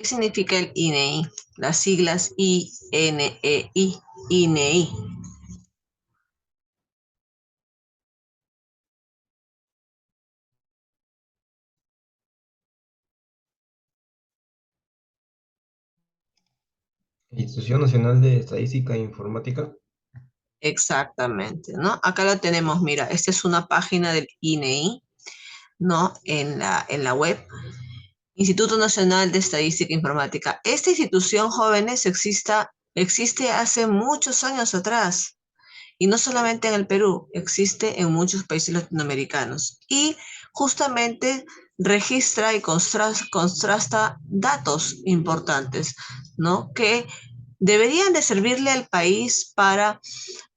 ¿Qué significa el INEI? Las siglas INEI, INEI. Institución Nacional de Estadística e Informática. Exactamente, ¿no? Acá lo tenemos, mira, esta es una página del INEI, ¿no? En la web. Instituto Nacional de Estadística e Informática. Esta institución, jóvenes, existe hace muchos años atrás. Y no solamente en el Perú, existe en muchos países latinoamericanos. Y justamente registra y contrasta datos importantes, ¿no? Que deberían de servirle al país para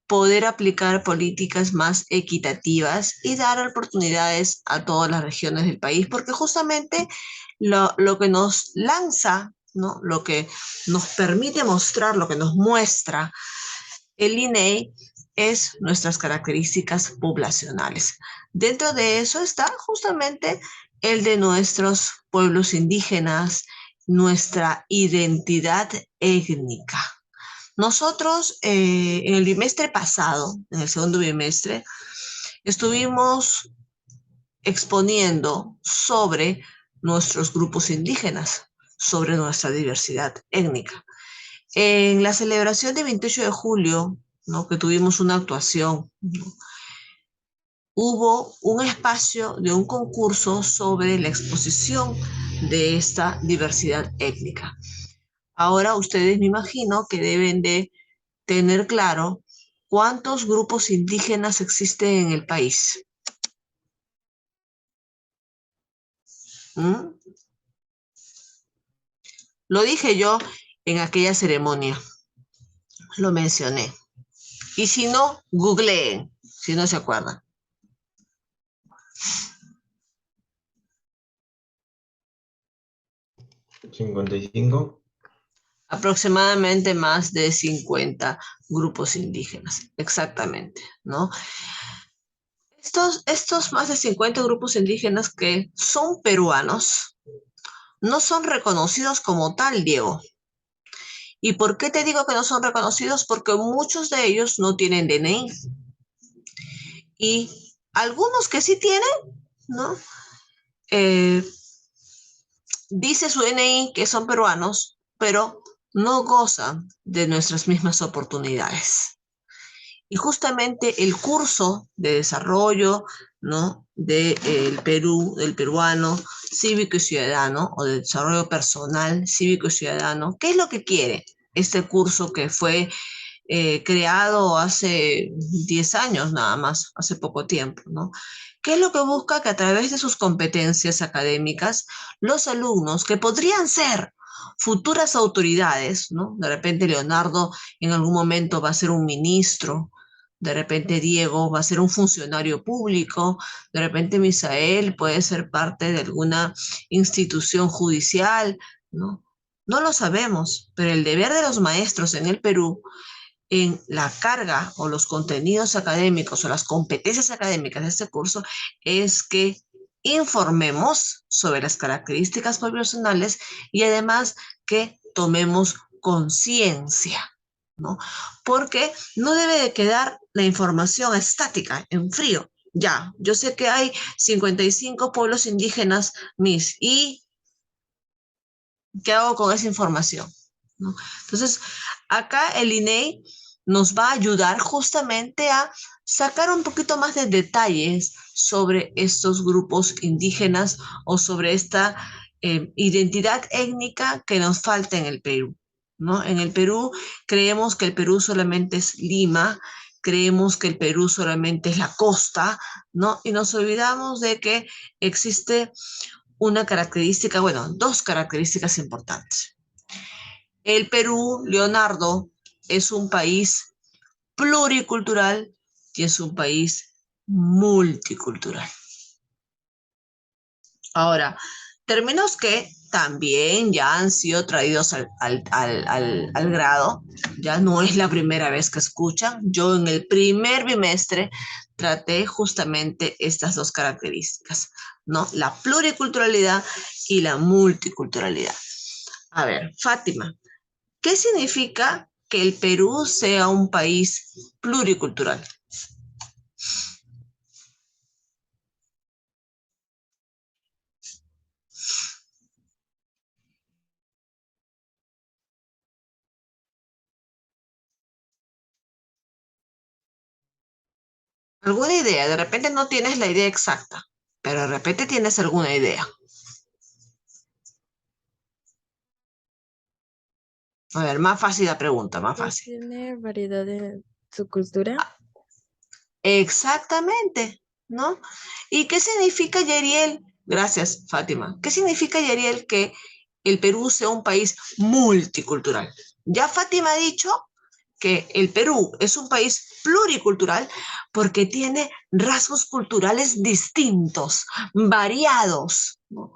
poder aplicar políticas más equitativas y dar oportunidades a todas las regiones del país, porque justamente lo que nos lanza, ¿no? Lo que nos permite mostrar, lo que nos muestra el INEI es nuestras características poblacionales. Dentro de eso está justamente el de nuestros pueblos indígenas, nuestra identidad étnica. Nosotros en el bimestre pasado, en el segundo bimestre, estuvimos exponiendo sobre nuestros grupos indígenas, sobre nuestra diversidad étnica. En la celebración de 28 de julio, ¿no? Que tuvimos una actuación, ¿no? Hubo un espacio de un concurso sobre la exposición de esta diversidad étnica. Ahora ustedes me imagino que deben de tener claro cuántos grupos indígenas existen en el país. ¿Mm? Lo dije yo en aquella ceremonia, lo mencioné. Y si no, googleen, si no se acuerdan. 55. Aproximadamente más de 50 grupos indígenas, exactamente, ¿no? Estos más de 50 grupos indígenas que son peruanos no son reconocidos como tal, Diego. ¿Y por qué te digo que no son reconocidos? Porque muchos de ellos no tienen DNI y algunos que sí tienen, ¿no? Eh, dice su DNI que son peruanos, pero no gozan de nuestras mismas oportunidades. Y justamente el curso de desarrollo, ¿no? del Perú, del peruano cívico y ciudadano, o de desarrollo personal cívico y ciudadano, ¿qué es lo que quiere este curso que fue creado hace 10 años nada más, hace poco tiempo, ¿no? ¿Qué es lo que busca? Que a través de sus competencias académicas, los alumnos que podrían ser futuras autoridades, ¿no? De repente Leonardo en algún momento va a ser un ministro, de repente Diego va a ser un funcionario público, de repente Misael puede ser parte de alguna institución judicial, ¿no? No lo sabemos, pero el deber de los maestros en el Perú en la carga o los contenidos académicos o las competencias académicas de este curso es que informemos sobre las características poblacionales y además que tomemos conciencia, ¿no? Porque no debe de quedar la información estática, en frío. Ya, yo sé que hay 55 pueblos indígenas, mis, ¿y qué hago con esa información? ¿No? Entonces, acá el INEI nos va a ayudar justamente a sacar un poquito más de detalles sobre estos grupos indígenas o sobre esta identidad étnica que nos falta en el Perú, ¿no? En el Perú creemos que el Perú solamente es Lima, creemos que el Perú solamente es la costa, ¿no? Y nos olvidamos de que existe una característica, bueno, dos características importantes. El Perú, Leonardo, es un país pluricultural y es un país multicultural. Ahora, términos que también ya han sido traídos al grado, ya no es la primera vez que escuchan. Yo en el primer bimestre traté justamente estas dos características, ¿no? La pluriculturalidad y la multiculturalidad. A ver, Fátima, ¿qué significa que el Perú sea un país pluricultural? ¿Alguna idea? De repente no tienes la idea exacta, pero de repente tienes alguna idea. A ver, más fácil la pregunta, más Que fácil. tiene variedad en su cultura. Exactamente, ¿no? ¿Y qué significa, Yeriel? Gracias, Fátima. ¿Qué significa, Yeriel, que el Perú sea un país multicultural? Ya Fátima ha dicho que el Perú es un país pluricultural porque tiene rasgos culturales distintos, variados, ¿no?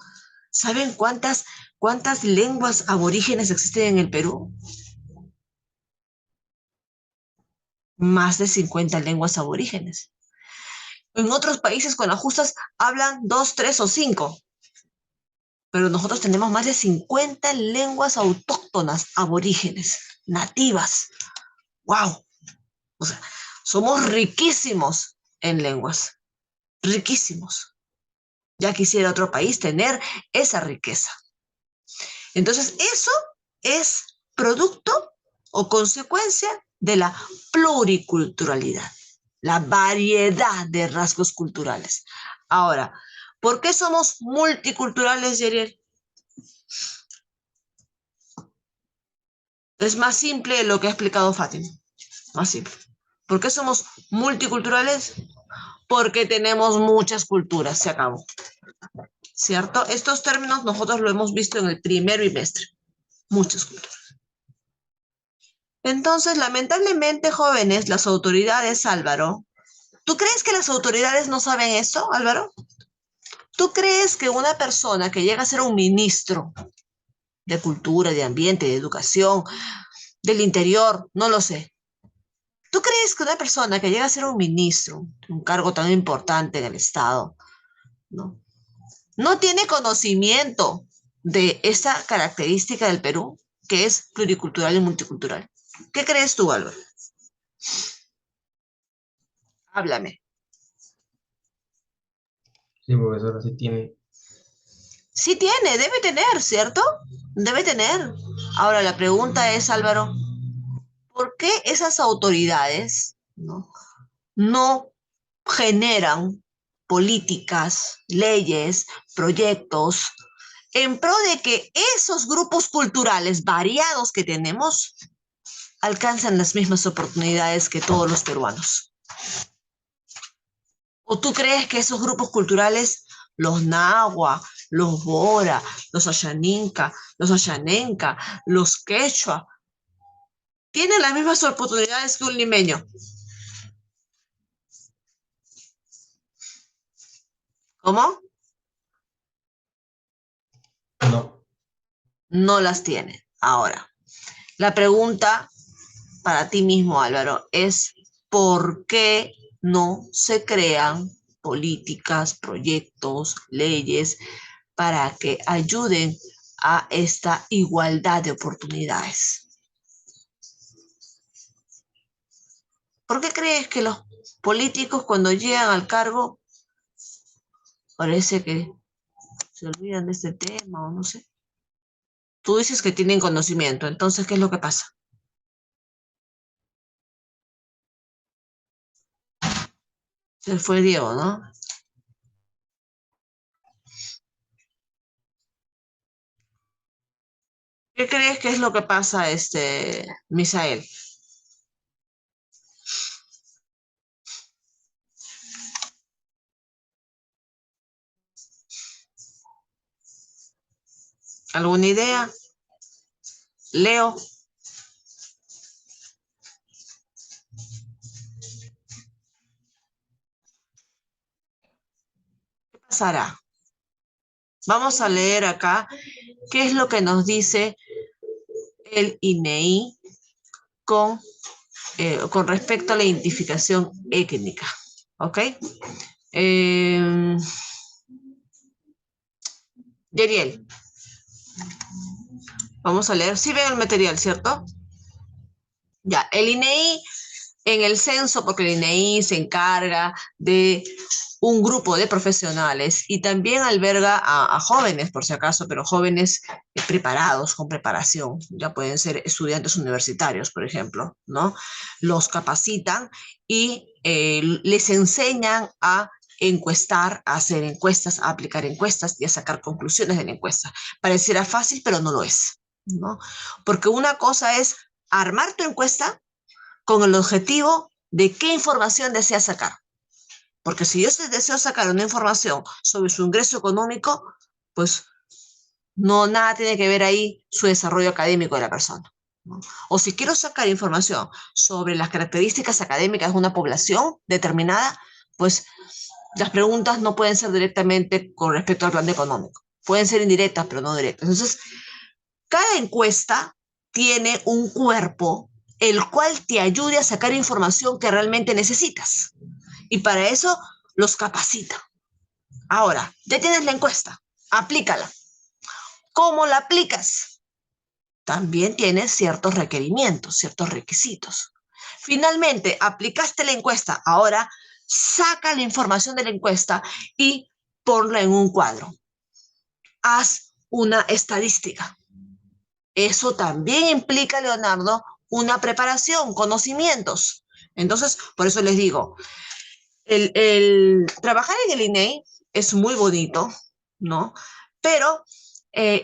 ¿Saben cuántas lenguas aborígenes existen en el Perú? Más de 50 lenguas aborígenes. En otros países con las justas hablan dos, tres o cinco, pero nosotros tenemos más de 50 lenguas autóctonas, aborígenes, nativas. ¡Wow! O sea, somos riquísimos en lenguas, riquísimos. Ya quisiera otro país tener esa riqueza. Entonces, eso es producto o consecuencia de la pluriculturalidad, la variedad de rasgos culturales. Ahora, ¿por qué somos multiculturales, Yeriel? Es más simple lo que ha explicado Fátima, más simple. ¿Por qué somos multiculturales? Porque tenemos muchas culturas, se acabó. ¿Cierto? Estos términos nosotros lo hemos visto en el primer bimestre, muchas culturas. Entonces, lamentablemente, jóvenes, las autoridades, Álvaro, ¿tú crees que las autoridades no saben eso, Álvaro? ¿Tú crees que una persona que llega a ser un ministro de cultura, de ambiente, de educación, del interior, no lo sé? ¿Tú crees que una persona que llega a ser un ministro, un cargo tan importante en el Estado, no, no tiene conocimiento de esa característica del Perú, que es pluricultural y multicultural? ¿Qué crees tú, Álvaro? Háblame. Sí, profesora, sí tiene. Sí tiene, debe tener, ¿cierto? Debe tener. Ahora la pregunta es, Álvaro, ¿por qué esas autoridades no generan políticas, leyes, proyectos en pro de que esos grupos culturales variados que tenemos alcancen las mismas oportunidades que todos los peruanos? ¿O tú crees que esos grupos culturales, los nahua, los bora, los ashaninka, los ashanenka, los quechua, tienen las mismas oportunidades que un limeño? ¿Cómo? No. No las tienen. Ahora, la pregunta para ti mismo, Álvaro, es ¿por qué no se crean políticas, proyectos, leyes para que ayuden a esta igualdad de oportunidades? ¿Por qué crees que los políticos cuando llegan al cargo parece que se olvidan de este tema o no sé? Tú dices que tienen conocimiento, entonces, ¿qué es lo que pasa? Se fue Diego, ¿no? ¿Qué crees que es lo que pasa, Misael? ¿Alguna idea? Leo, ¿qué pasará? Vamos a leer acá qué es lo que nos dice el INEI con respecto a la identificación étnica. ¿Ok? Eh, Yeriel, Vamos a leer. Sí ven el material, ¿cierto? Ya, el INEI en el censo, porque el INEI se encarga de un grupo de profesionales y también alberga a jóvenes, por si acaso, pero jóvenes preparados, con preparación. Ya pueden ser estudiantes universitarios, por ejemplo, ¿no? Los capacitan y les enseñan a encuestar, a hacer encuestas, a aplicar encuestas y a sacar conclusiones de la encuesta. Pareciera fácil, pero no lo es, ¿no? Porque una cosa es armar tu encuesta con el objetivo de qué información deseas sacar. Porque si yo deseo sacar una información sobre su ingreso económico, pues no, nada tiene que ver ahí su desarrollo académico de la persona, ¿no? O si quiero sacar información sobre las características académicas de una población determinada, pues las preguntas no pueden ser directamente con respecto al plan económico. Pueden ser indirectas, pero no directas. Entonces, cada encuesta tiene un cuerpo el cual te ayude a sacar información que realmente necesitas. Y para eso los capacita. Ahora, ya tienes la encuesta, aplícala. ¿Cómo la aplicas? También tienes ciertos requerimientos, ciertos requisitos. Finalmente, aplicaste la encuesta. Ahora, saca la información de la encuesta y ponla en un cuadro. Haz una estadística. Eso también implica, Leonardo, una preparación, conocimientos. Entonces, por eso les digo, trabajar en el INEI es muy bonito, ¿no? Pero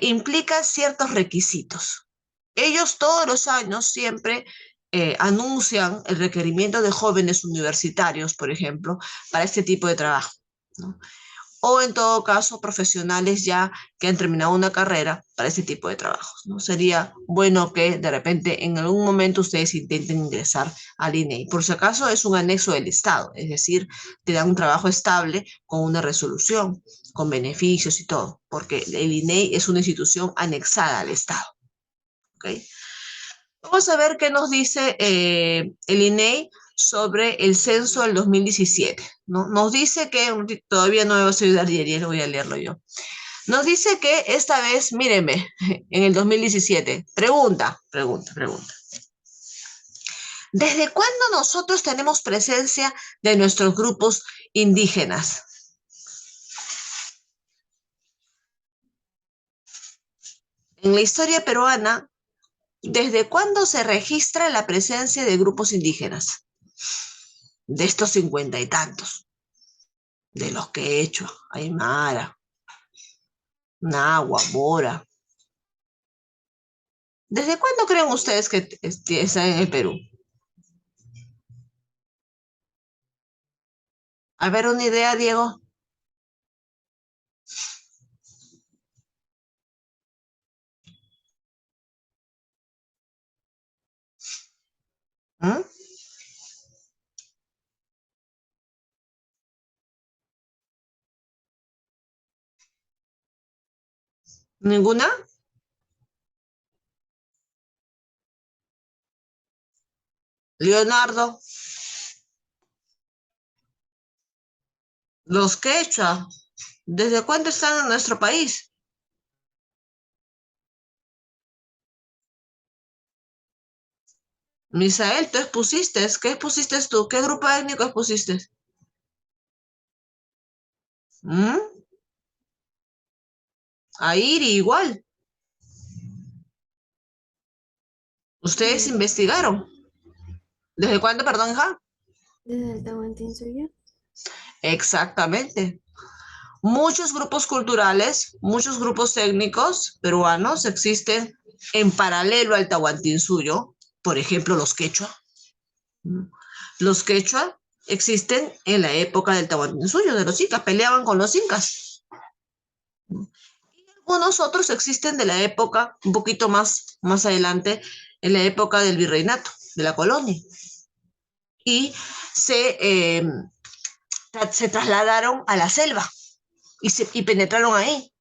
implica ciertos requisitos. Ellos todos los años siempre anuncian el requerimiento de jóvenes universitarios, por ejemplo, para este tipo de trabajo, ¿no? O en todo caso profesionales ya que han terminado una carrera para este tipo de trabajos, ¿no? Sería bueno que de repente en algún momento ustedes intenten ingresar al INEI. Por si acaso es un anexo del Estado, es decir, te dan un trabajo estable con una resolución, con beneficios y todo, porque el INEI es una institución anexada al Estado, ¿ok? Vamos a ver qué nos dice el INEI sobre el censo del 2017, ¿no? Nos dice que, todavía no me vas a ayudar, Yeriel, voy a leerlo yo. Nos dice que esta vez, mírenme, en el 2017, pregunta. ¿Desde cuándo nosotros tenemos presencia de nuestros grupos indígenas? En la historia peruana, ¿desde cuándo se registra la presencia de grupos indígenas? De estos 50 y tantos, de los que he hecho, Aymara, Nahua, Bora. ¿Desde cuándo creen ustedes que están en el Perú? A ver, una idea, Diego. ¿Mm? ¿Ninguna? Leonardo, los quechua, ¿desde cuándo están en nuestro país? Misael, tú expusiste, ¿qué expusiste tú? ¿Qué grupo étnico expusiste? ¿Mm? Airi, igual. Ustedes Mm, investigaron. ¿Desde cuándo, perdón, hija? Desde el Tahuantinsuyo. Exactamente. Muchos grupos culturales, muchos grupos étnicos peruanos existen en paralelo al Tahuantinsuyo, por ejemplo, los quechua. ¿Mm? Los quechua existen en la época del Tahuantinsuyo, de los incas, peleaban con los incas. ¿Mm? Y algunos otros existen de la época, un poquito más adelante, en la época del virreinato, de la colonia. Y se, eh, se trasladaron a la selva y penetraron ahí,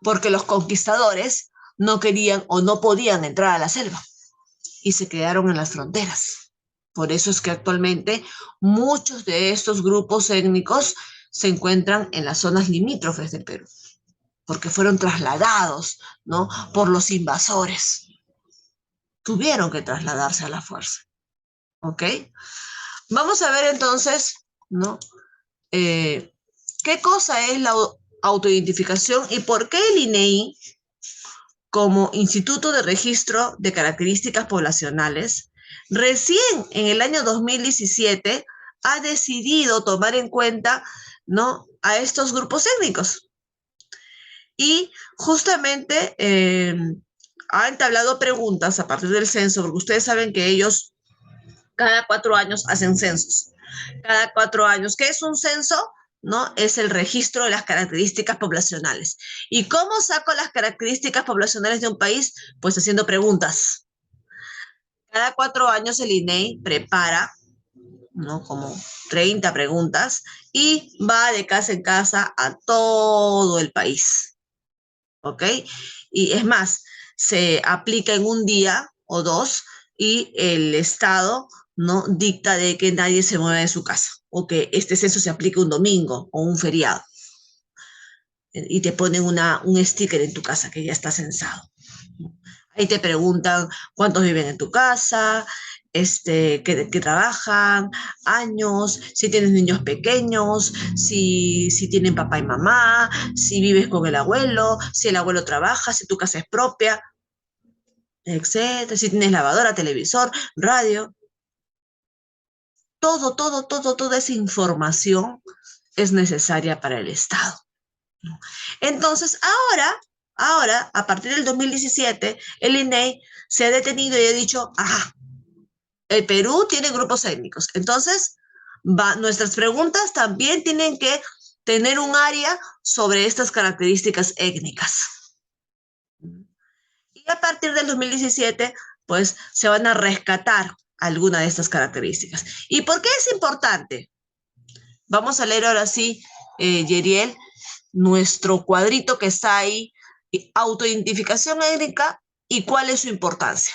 porque los conquistadores no querían o no podían entrar a la selva y se quedaron en las fronteras. Por eso es que actualmente muchos de estos grupos étnicos se encuentran en las zonas limítrofes del Perú, porque fueron trasladados, ¿no?, por los invasores. tuvieron que trasladarse a la fuerza. ¿Ok? Vamos a ver entonces, ¿no? ¿Qué cosa es la autoidentificación y por qué el INEI, como Instituto de Registro de Características Poblacionales, recién en el año 2017 ha decidido tomar en cuenta, ¿no?, a estos grupos étnicos? Y justamente ha entablado preguntas a partir del censo, porque ustedes saben que ellos cada 4 años hacen censos. Cada 4 años. ¿Qué es un censo? ¿No? Es el registro de las características poblacionales. ¿Y cómo saco las características poblacionales de un país? Pues haciendo preguntas. Cada 4 años el INEI prepara, ¿no?, como 30 preguntas y va de casa en casa a todo el país. ¿Ok? Y es más, se aplica en un día o dos y el Estado, ¿no?, dicta de que nadie se mueva de su casa o que este censo se aplique un domingo o un feriado. Y te ponen un sticker en tu casa que ya está censado. Ahí te preguntan cuántos viven en tu casa, que trabajan, años, si tienes niños pequeños, si tienen papá y mamá, si vives con el abuelo, si el abuelo trabaja, si tu casa es propia, etcétera, si tienes lavadora, televisor, radio. Toda esa información es necesaria para el Estado. Entonces, ahora, a partir del 2017, el INEI se ha detenido y ha dicho, ajá, el Perú tiene grupos étnicos. Entonces, nuestras preguntas también tienen que tener un área sobre estas características étnicas. Y a partir del 2017, pues, se van a rescatar algunas de estas características. ¿Y por qué es importante? Vamos a leer ahora sí, Yeriel, nuestro cuadrito que está ahí, autoidentificación étnica y cuál es su importancia.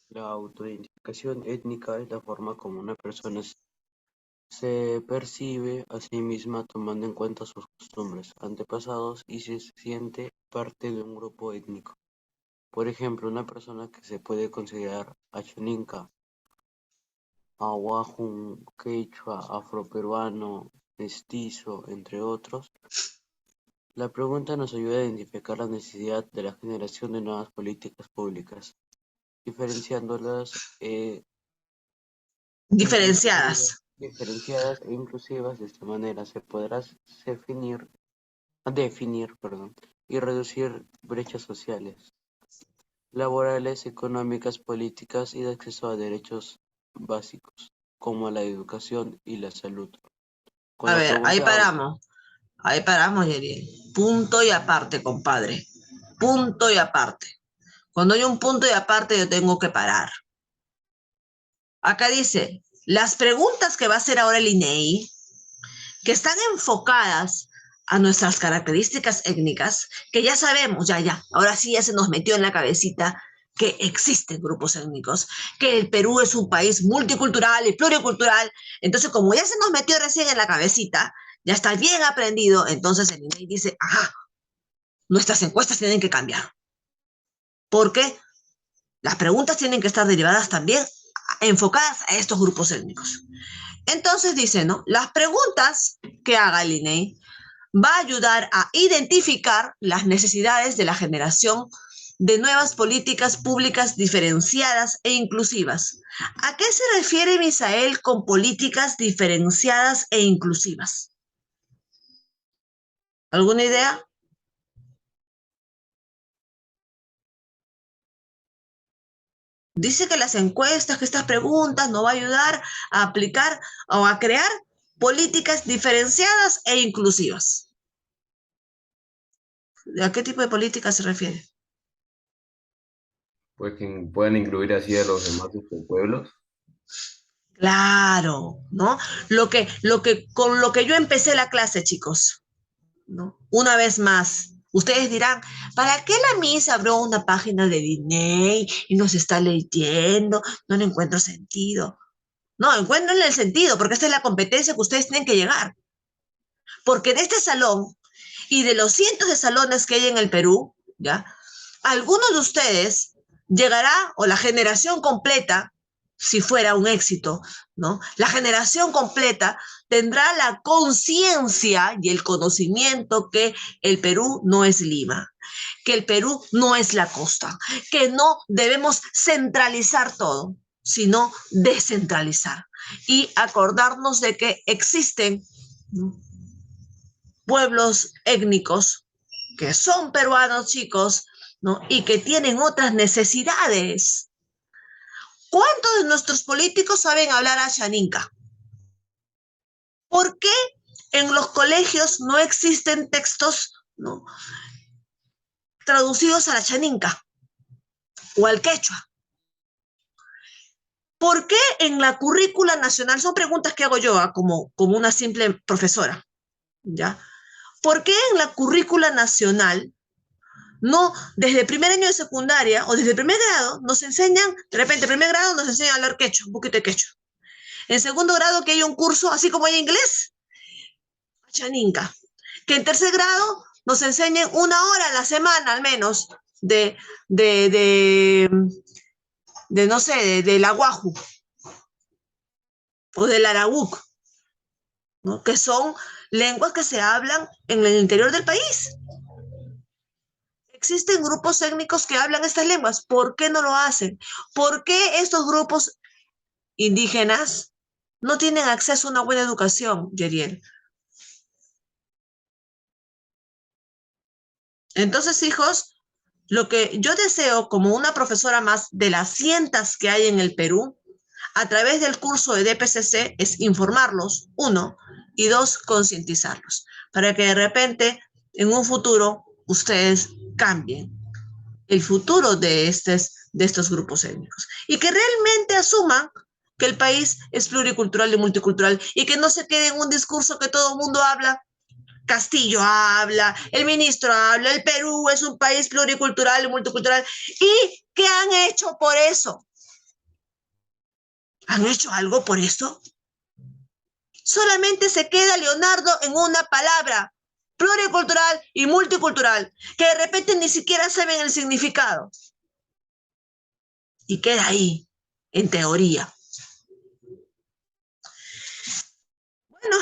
La autoidentificación étnica es la forma como una persona se percibe a sí misma tomando en cuenta sus costumbres, antepasados y se siente parte de un grupo étnico. Por ejemplo, una persona que se puede considerar achoninca, ahuajún, quechua, afroperuano, mestizo, entre otros. La pregunta nos ayuda a identificar la necesidad de la generación de nuevas políticas públicas, diferenciándolas Diferenciadas. diferenciadas e inclusivas. De esta manera se podrá definir y reducir brechas sociales, laborales, económicas, políticas y de acceso a derechos básicos, como la educación y la salud. Con A la ver, pregunta, ahí paramos, Yeriel. Punto y aparte, compadre. Punto y aparte. Cuando hay un punto y aparte, yo tengo que parar. Acá dice, las preguntas que va a hacer ahora el INEI, que están enfocadas a nuestras características étnicas, que ya sabemos, ahora sí ya se nos metió en la cabecita que existen grupos étnicos, que el Perú es un país multicultural y pluricultural. Entonces, como ya se nos metió recién en la cabecita, ya está bien aprendido, entonces el INEI dice, ajá, nuestras encuestas tienen que cambiar. Porque las preguntas tienen que estar derivadas también, enfocadas a estos grupos étnicos. Entonces dice, ¿no? Las preguntas que haga el INEI va a ayudar a identificar las necesidades de la generación de nuevas políticas públicas diferenciadas e inclusivas. ¿A qué se refiere Misael con políticas diferenciadas e inclusivas? ¿Alguna idea? Dice que las encuestas, que estas preguntas nos va a ayudar a aplicar o a crear políticas diferenciadas e inclusivas. ¿A qué tipo de políticas se refiere? Pues que puedan incluir así a los demás pueblos. Claro, ¿no? Con lo que yo empecé la clase, chicos, ¿no? Una vez más, ustedes dirán, ¿para qué la Miss abrió una página de INEI y nos está leyendo? No le encuentro sentido. No, encuéntrenle el sentido, porque esta es la competencia que ustedes tienen que llegar. Porque de este salón y de los cientos de salones que hay en el Perú, ¿ya? alguno de ustedes llegará, o la generación completa, si fuera un éxito, ¿no? La generación completa tendrá la conciencia y el conocimiento que el Perú no es Lima, que el Perú no es la costa, que no debemos centralizar todo, sino descentralizar y acordarnos de que existen, ¿no?, pueblos étnicos que son peruanos, chicos, ¿no?, y que tienen otras necesidades. ¿Cuántos de nuestros políticos saben hablar Ashaninka? ¿Por qué en los colegios no existen textos, ¿no?, traducidos a la Ashaninka o al quechua? ¿Por qué en la currícula nacional? Son preguntas que hago yo, como una simple profesora, ¿ya? ¿Por qué en la currícula nacional no, desde el primer año de secundaria o desde el primer grado, nos enseñan, de repente, primer grado nos enseñan a hablar quechua, un poquito de quechua? En segundo grado, que hay un curso, así como hay inglés, Chaninca. Que en tercer grado nos enseñen 1 hora a la semana, al menos, de, de, de, no sé, del aguaju o del arahuc, ¿no?, que son lenguas que se hablan en el interior del país. Existen grupos étnicos que hablan estas lenguas. ¿Por qué no lo hacen? ¿Por qué estos grupos indígenas no tienen acceso a una buena educación, Yeriel? Entonces, hijos, lo que yo deseo como una profesora más de las cientos que hay en el Perú, a través del curso de DPCC, es informarlos, uno, y dos, concientizarlos, para que de repente, en un futuro, ustedes cambien el futuro de estos grupos étnicos y que realmente asuman que el país es pluricultural y multicultural y que no se quede en un discurso que todo el mundo habla. Castillo habla, el ministro habla, el Perú es un país pluricultural y multicultural. ¿Y qué han hecho por eso? ¿Han hecho algo por eso? Solamente se queda Leonardo en una palabra: pluricultural y multicultural, que de repente ni siquiera saben el significado. Y queda ahí, en teoría. Bueno,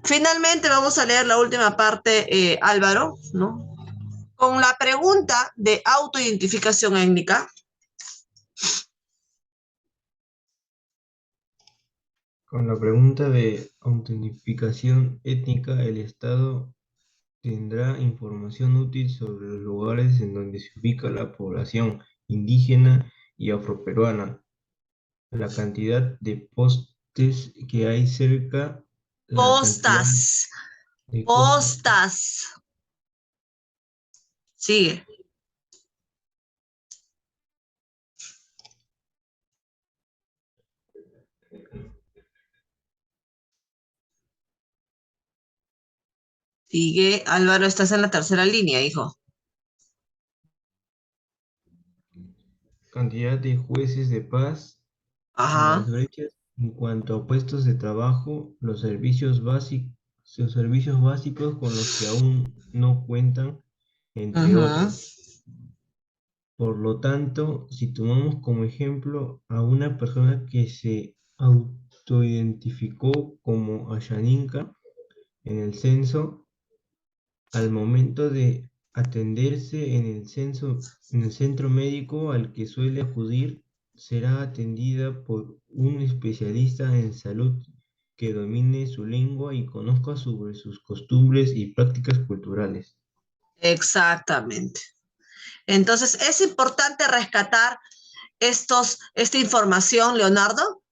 finalmente vamos a leer la última parte, Álvaro, ¿no?, con la pregunta de autoidentificación étnica. Con la pregunta de autentificación étnica, el Estado tendrá información útil sobre los lugares en donde se ubica la población indígena y afroperuana, la cantidad de postes que hay cerca, la cantidad Postas, de costas. postas. Sigue. Sigue, Álvaro, estás en la tercera línea, hijo. Cantidad de jueces de paz, las Ajá. brechas en cuanto a puestos de trabajo, los servicios básicos con los que aún no cuentan, entre Ujú. otros. Por lo tanto, si tomamos como ejemplo a una persona que se autoidentificó como Ashaninka en el censo, al momento de atenderse en el centro médico al que suele acudir, será atendida por un especialista en salud que domine su lengua y conozca sobre sus costumbres y prácticas culturales. Exactamente. Entonces, es importante rescatar esta información, Leonardo.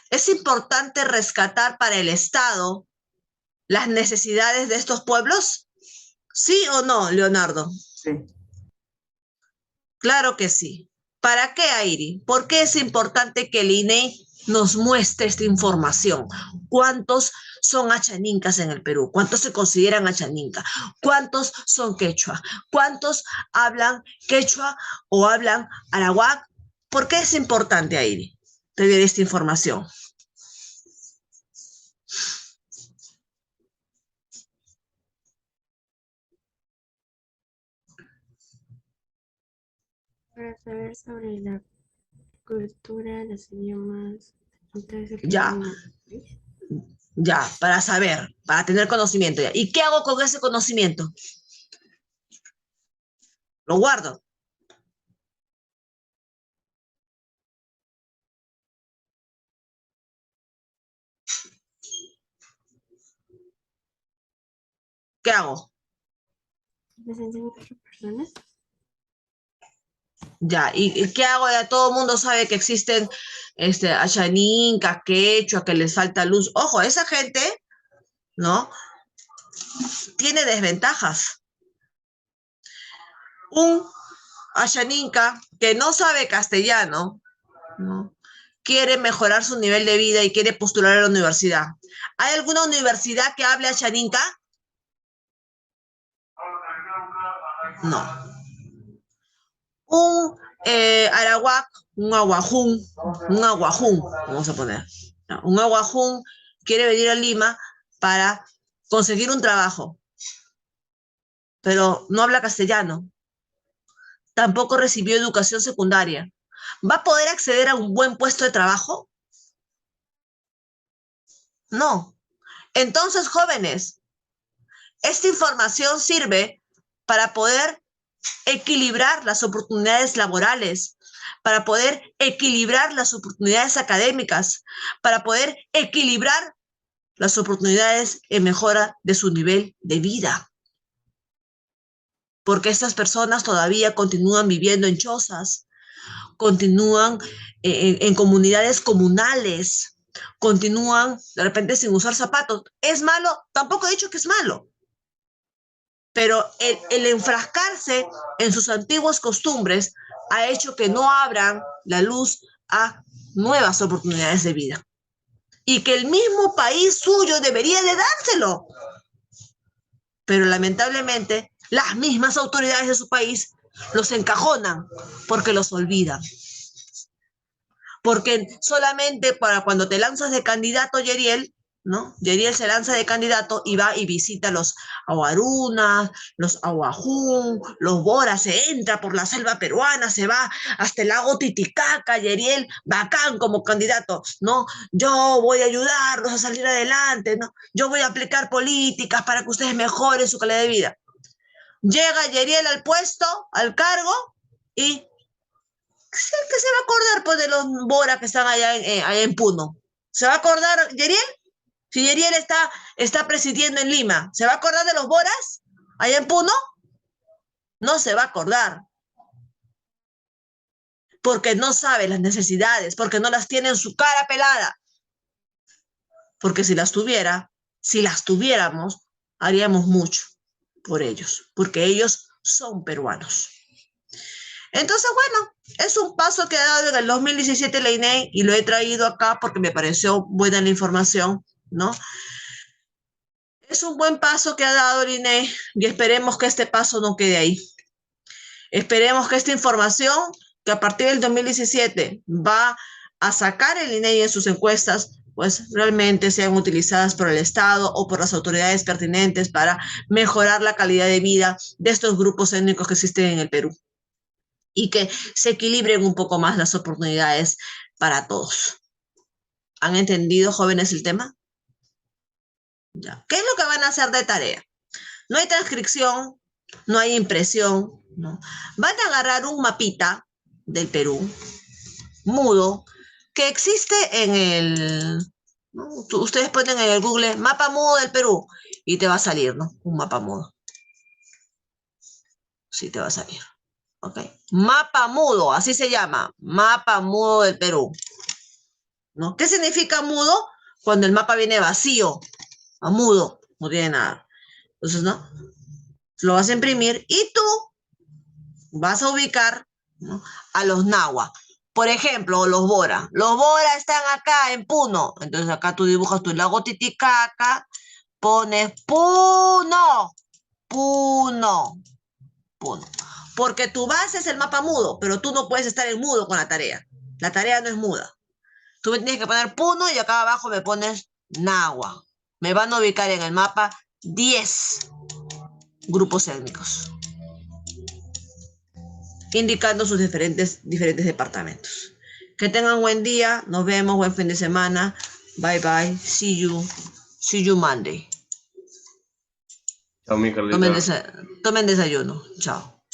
Es importante rescatar para el Estado las necesidades de estos pueblos. ¿Sí o no, Leonardo? Sí. Claro que sí. ¿Para qué, Airi? ¿Por qué es importante que el INE nos muestre esta información? ¿Cuántos son achanincas en el Perú? ¿Cuántos se consideran achaninca? ¿Cuántos son quechua? ¿Cuántos hablan quechua o hablan arawak? ¿Por qué es importante, Airi, tener esta información? Para saber sobre la cultura, los idiomas, entonces el Ya, país. ya, para saber, para tener conocimiento. Ya. ¿Y qué hago con ese conocimiento? Lo guardo. ¿Qué hago? ¿Les enseño a otras personas? Ya, ¿y qué hago? Ya todo el mundo sabe que existen Ashaninka, Quechua, que les falta luz. Ojo, esa gente, ¿no? Tiene desventajas. Un Ashaninka que no sabe castellano, ¿no? Quiere mejorar su nivel de vida y quiere postular a la universidad. ¿Hay alguna universidad que hable Ashaninka? No. Un Arawak, un aguajún, vamos a poner. ¿No? Un aguajún quiere venir a Lima para conseguir un trabajo, pero no habla castellano, tampoco recibió educación secundaria. ¿Va a poder acceder a un buen puesto de trabajo? No. Entonces, jóvenes, esta información sirve para poder equilibrar las oportunidades laborales, para poder equilibrar las oportunidades académicas, para poder equilibrar las oportunidades en mejora de su nivel de vida. Porque estas personas todavía continúan viviendo en chozas, continúan en comunidades comunales, continúan de repente sin usar zapatos. ¿Es malo? Tampoco he dicho que es malo. Pero el enfrascarse en sus antiguas costumbres ha hecho que no abran la luz a nuevas oportunidades de vida. Y que el mismo país suyo debería de dárselo. Pero lamentablemente, las mismas autoridades de su país los encajonan porque los olvidan. Porque solamente para cuando te lanzas de candidato, Yeriel, ¿no? Yeriel se lanza de candidato y va y visita los Aguarunas, los Aguajún, los Bora, se entra por la selva peruana, se va hasta el lago Titicaca, Yeriel, bacán como candidato, ¿no? Yo voy a ayudarlos a salir adelante, ¿no? Yo voy a aplicar políticas para que ustedes mejoren su calidad de vida. Llega Yeriel al puesto, al cargo, y que se va a acordar pues, de los Bora que están allá en Puno. ¿Se va a acordar Yeriel? Si Yeriel está presidiendo en Lima, ¿se va a acordar de los Boras allá en Puno? No se va a acordar. Porque no sabe las necesidades, porque no las tiene en su cara pelada. Porque si las tuviéramos, haríamos mucho por ellos, porque ellos son peruanos. Entonces, bueno, es un paso que ha dado en el 2017 la INEI y lo he traído acá porque me pareció buena la información, ¿no? Es un buen paso que ha dado el INEI y esperemos que este paso no quede ahí. Esperemos que esta información que a partir del 2017 va a sacar el INEI en sus encuestas, pues realmente sean utilizadas por el Estado o por las autoridades pertinentes para mejorar la calidad de vida de estos grupos étnicos que existen en el Perú y que se equilibren un poco más las oportunidades para todos. ¿Han entendido, jóvenes, el tema? Ya. ¿Qué es lo que van a hacer de tarea? No hay transcripción, no hay impresión, ¿no? Van a agarrar un mapita del Perú, mudo, que existe en el... ¿no? Ustedes ponen en el Google mapa mudo del Perú y te va a salir, ¿no? Un mapa mudo. Sí, te va a salir. ¿Ok? Mapa mudo, así se llama, mapa mudo del Perú. ¿No? ¿Qué significa mudo? Cuando el mapa viene vacío, a mudo, no tiene nada. Entonces, ¿no? Lo vas a imprimir y tú vas a ubicar, ¿no? A los Nahua. Por ejemplo, los Bora. Los Bora están acá en Puno. Entonces acá tú dibujas tu lago Titicaca, pones Puno, Puno, Puno. Porque tu base es el mapa mudo, pero tú no puedes estar en mudo con la tarea. La tarea no es muda. Tú me tienes que poner Puno y acá abajo me pones Nahua. Me van a ubicar en el mapa 10 grupos étnicos. indicando sus diferentes departamentos. Que tengan buen día, nos vemos, buen fin de semana. Bye bye, see you Monday. Chao, mi Carlita. Tomen desayuno, chao.